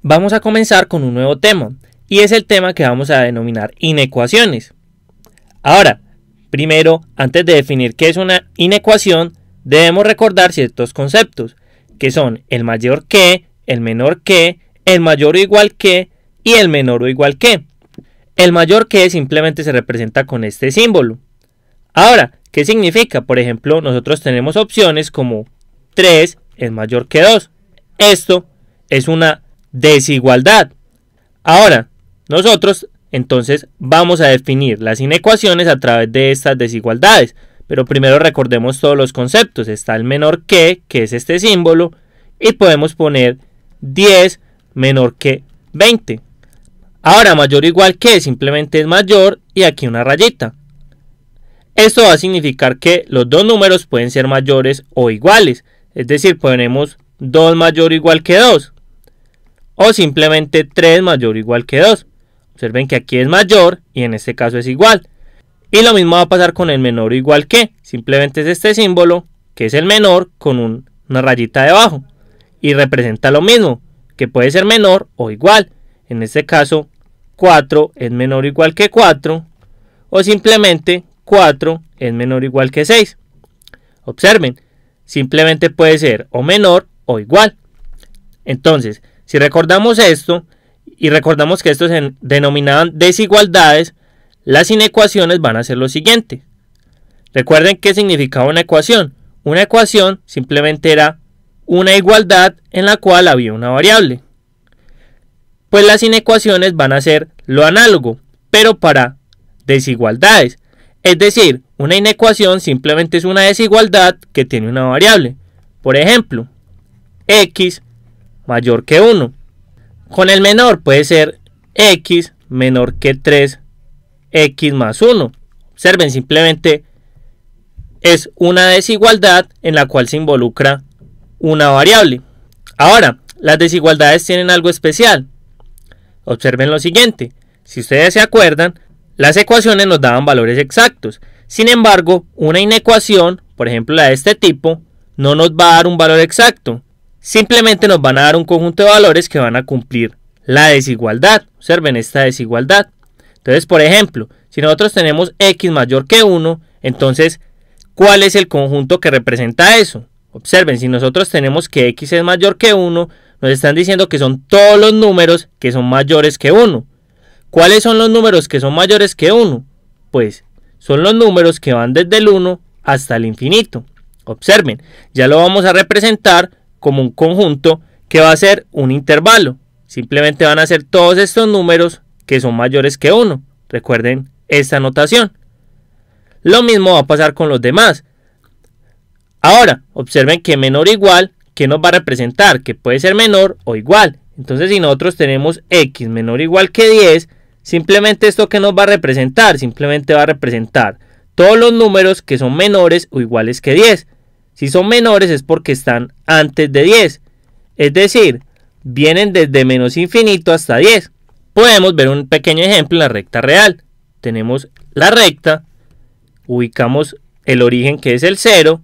Vamos a comenzar con un nuevo tema, y es el tema que vamos a denominar inecuaciones. Ahora, primero, antes de definir qué es una inecuación, debemos recordar ciertos conceptos, que son el mayor que, el menor que, el mayor o igual que, y el menor o igual que. El mayor que simplemente se representa con este símbolo. Ahora, ¿qué significa? Por ejemplo, nosotros tenemos opciones como 3 es mayor que 2. Esto es una desigualdad. Ahora, nosotros entonces vamos a definir las inecuaciones a través de estas desigualdades. Pero primero recordemos todos los conceptos. Está el menor que es este símbolo, y podemos poner 10 menor que 20. Ahora, mayor o igual que simplemente es mayor y aquí una rayita. Esto va a significar que los dos números pueden ser mayores o iguales. Es decir, ponemos 2 mayor o igual que 2. O simplemente 3 mayor o igual que 2. Observen que aquí es mayor y en este caso es igual. Y lo mismo va a pasar con el menor o igual que. Simplemente es este símbolo, que es el menor, con una rayita debajo. Y representa lo mismo, que puede ser menor o igual. En este caso, 4 es menor o igual que 4. O simplemente 4 es menor o igual que 6. Observen, simplemente puede ser o menor o igual. Entonces, si recordamos esto, y recordamos que estos se denominaban desigualdades, las inecuaciones van a ser lo siguiente. Recuerden qué significaba una ecuación. Una ecuación simplemente era una igualdad en la cual había una variable. Pues las inecuaciones van a ser lo análogo, pero para desigualdades. Es decir, una inecuación simplemente es una desigualdad que tiene una variable. Por ejemplo, x mayor que 1. Con el menor puede ser x menor que 3x más 1. Observen, simplemente es una desigualdad en la cual se involucra una variable. Ahora, las desigualdades tienen algo especial. Observen lo siguiente. Si ustedes se acuerdan, las ecuaciones nos daban valores exactos. Sin embargo, una inecuación, por ejemplo la de este tipo, no nos va a dar un valor exacto. Simplemente nos van a dar un conjunto de valores que van a cumplir la desigualdad. Observen esta desigualdad. Entonces, por ejemplo, si nosotros tenemos x mayor que 1, entonces, ¿cuál es el conjunto que representa eso? Observen, si nosotros tenemos que x es mayor que 1, nos están diciendo que son todos los números que son mayores que 1. ¿Cuáles son los números que son mayores que 1? Pues son los números que van desde el 1 hasta el infinito. Observen, ya lo vamos a representar como un conjunto que va a ser un intervalo. Simplemente van a ser todos estos números que son mayores que 1. Recuerden esta notación. Lo mismo va a pasar con los demás. Ahora, observen que menor o igual, ¿qué nos va a representar? Que puede ser menor o igual. Entonces, si nosotros tenemos x menor o igual que 10, simplemente esto que nos va a representar, simplemente va a representar todos los números que son menores o iguales que 10. Si son menores es porque están antes de 10. Es decir, vienen desde menos infinito hasta 10. Podemos ver un pequeño ejemplo en la recta real. Tenemos la recta, ubicamos el origen que es el 0.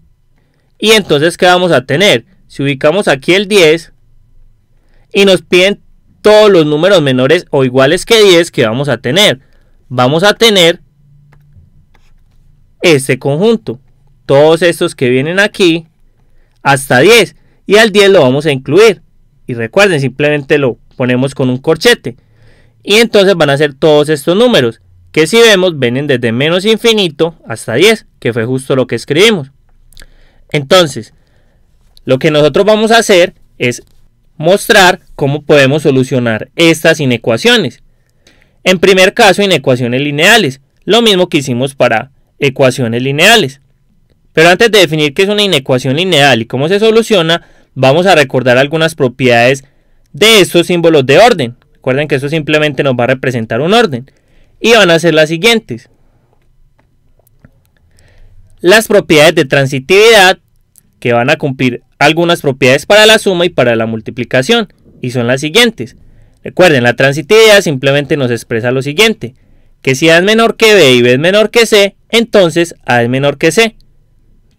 Y entonces, ¿qué vamos a tener? Si ubicamos aquí el 10 y nos piden todos los números menores o iguales que 10, ¿qué vamos a tener? Vamos a tener este conjunto. Todos estos que vienen aquí hasta 10. Y al 10 lo vamos a incluir. Y recuerden, simplemente lo ponemos con un corchete. Y entonces van a ser todos estos números, que si vemos vienen desde menos infinito hasta 10, que fue justo lo que escribimos. Entonces, lo que nosotros vamos a hacer es mostrar cómo podemos solucionar estas inecuaciones. En primer caso, inecuaciones lineales, lo mismo que hicimos para ecuaciones lineales. Pero antes de definir qué es una inecuación lineal y cómo se soluciona, vamos a recordar algunas propiedades de estos símbolos de orden. Recuerden que esto simplemente nos va a representar un orden. Y van a ser las siguientes. Las propiedades de transitividad, que van a cumplir algunas propiedades para la suma y para la multiplicación, y son las siguientes. Recuerden, la transitividad simplemente nos expresa lo siguiente, que si A es menor que B y B es menor que C, entonces A es menor que C.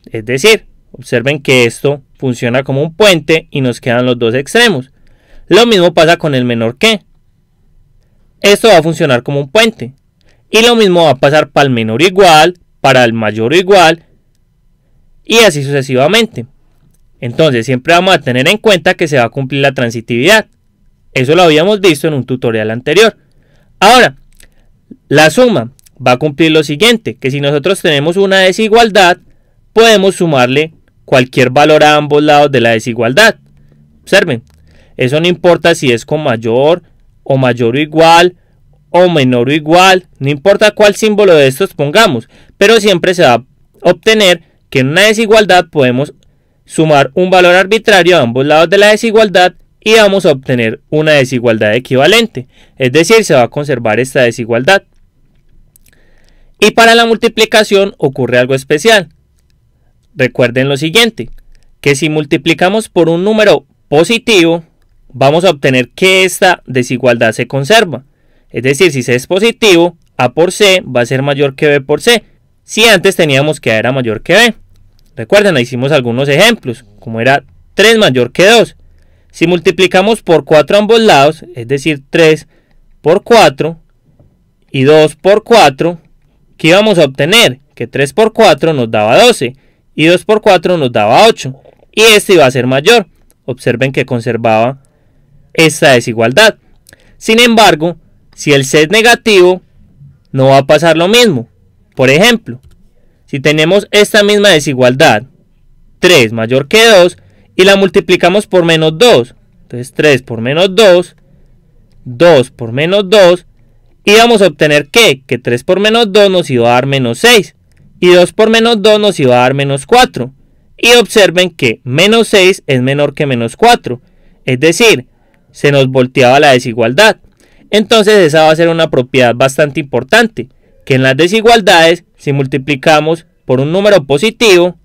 Es decir, observen que esto funciona como un puente y nos quedan los dos extremos. Lo mismo pasa con el menor que. Esto va a funcionar como un puente. Y lo mismo va a pasar para el menor o igual, para el mayor o igual, y así sucesivamente. Entonces siempre vamos a tener en cuenta que se va a cumplir la transitividad. Eso lo habíamos visto en un tutorial anterior. Ahora, la suma va a cumplir lo siguiente, que si nosotros tenemos una desigualdad, podemos sumarle cualquier valor a ambos lados de la desigualdad. Observen, eso no importa si es con mayor o igual, o menor o igual, no importa cuál símbolo de estos pongamos, pero siempre se va a obtener que en una desigualdad podemos sumar un valor arbitrario a ambos lados de la desigualdad y vamos a obtener una desigualdad equivalente, es decir, se va a conservar esta desigualdad. Y para la multiplicación ocurre algo especial. Recuerden lo siguiente, que si multiplicamos por un número positivo, vamos a obtener que esta desigualdad se conserva. Es decir, si C es positivo, A por C va a ser mayor que B por C, si antes teníamos que A era mayor que B. Recuerden, hicimos algunos ejemplos, como era 3 mayor que 2. Si multiplicamos por 4 a ambos lados, es decir, 3 por 4 y 2 por 4, ¿qué íbamos a obtener? Que 3 por 4 nos daba 12 y 2 por 4 nos daba 8. Y este iba a ser mayor. Observen que conservaba esta desigualdad. Sin embargo, si el C es negativo, no va a pasar lo mismo. Por ejemplo, si tenemos esta misma desigualdad, 3 mayor que 2, y la multiplicamos por menos 2, entonces 3 por menos 2, 2 por menos 2, y vamos a obtener que 3 por menos 2 nos iba a dar menos 6, y 2 por menos 2 nos iba a dar menos 4. Y observen que menos 6 es menor que menos 4, es decir, se nos volteaba la desigualdad. Entonces esa va a ser una propiedad bastante importante, que en las desigualdades, si multiplicamos por un número positivo,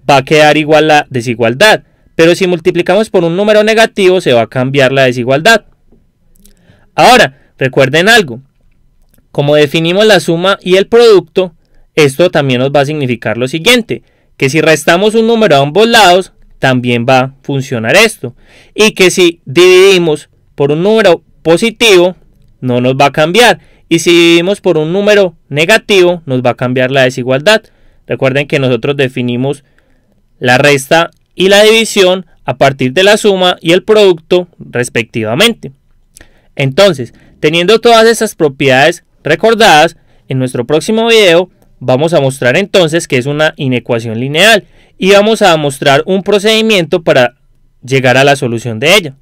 va a quedar igual la desigualdad, pero si multiplicamos por un número negativo, se va a cambiar la desigualdad. Ahora, recuerden algo, como definimos la suma y el producto, esto también nos va a significar lo siguiente, que si restamos un número a ambos lados, también va a funcionar esto, y que si dividimos por un número positivo, no nos va a cambiar, y si dividimos por un número negativo, nos va a cambiar la desigualdad. Recuerden que nosotros definimos la resta y la división a partir de la suma y el producto respectivamente. Entonces, teniendo todas esas propiedades recordadas, en nuestro próximo video vamos a mostrar entonces qué es una inecuación lineal y vamos a mostrar un procedimiento para llegar a la solución de ella.